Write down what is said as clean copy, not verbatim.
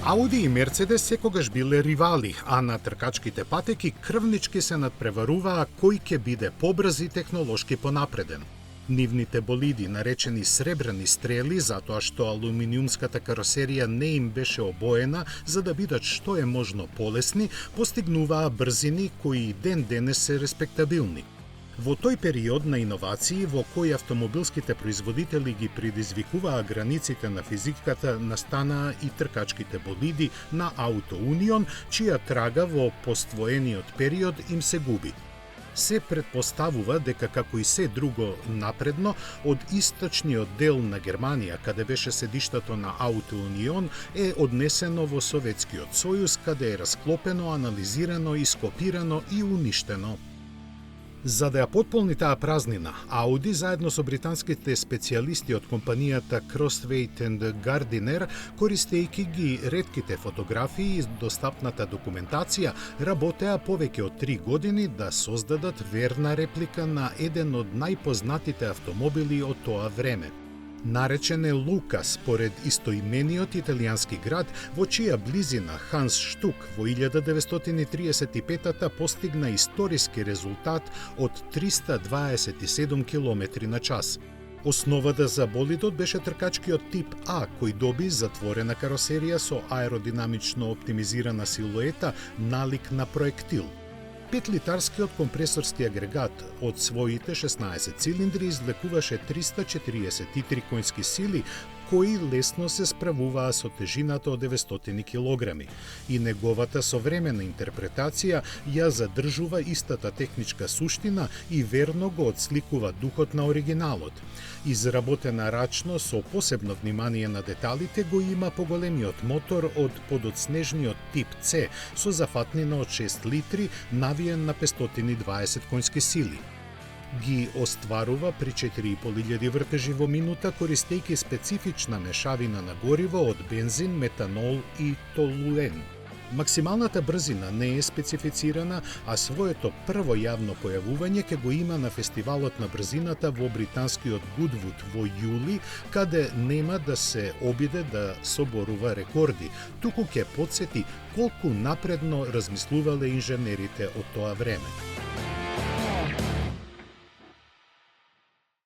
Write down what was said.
Ауди и Мерцедес секогаш биле ривали, а на тркачките патеки крвнички се надпреваруваа кој ќе биде побрз и технолошки понапреден. Нивните болиди, наречени сребрани стрели, затоа што алуминиумската каросерија не им беше обоена за да бидат што е можно полесни, постигнуваа брзини кои ден денес се респектабилни. Во тој период на иновации во кој автомобилските производители ги предизвикуваа границите на физиката, настанаа и тркачките болиди на Auto Union, чија трага во поствоениот период им се губи. Се предпоставува дека како и се друго напредно, од источниот дел на Германија, каде беше седиштето на Auto Union, е однесено во Советскиот сојуз, каде е расклопено, анализирано, ископирано и уништено. За да ја потполни таа празнина, Ауди заедно со британските специјалисти од компанијата Crosthwaite and Gardiner, користејќи ги ретките фотографии и достапната документација, работеа повеќе од 3 години да создадат верна реплика на еден од најпознатите автомобили од тоа време. Наречен е Лука според истоимениот италијански град, во чија близина Ханс Штук во 1935 постигна историски резултат од 327 км на час. Основата за болидот беше тркачкиот тип А, кој доби затворена каросерија со аеродинамично оптимизирана силуета налик на проектил. 5-литарскиот компресорски агрегат од своите 16 цилиндри извлекуваше 343 конски сили, кои лесно се справуваа со тежината од 900 килограми. И неговата современа интерпретација ја задржува истата техничка суштина и верно го отсликува духот на оригиналот. Изработена рачно со посебно внимание на деталите го има поголемиот мотор од подоцнежниот тип С со зафатнина од 6 литри, навиен на 520 конски сили. Ги остварува при 4500 вртежи во минута користејќи специфична мешавина на гориво од бензин, метанол и толуен. Максималната брзина не е специфицирана, а своето прво јавно појавување ќе го има на фестивалот на брзината во британскиот Гудвуд во јули, каде нема да се обиде да соборува рекорди, туку ќе потсети колку напредно размислувале инженерите од тоа време.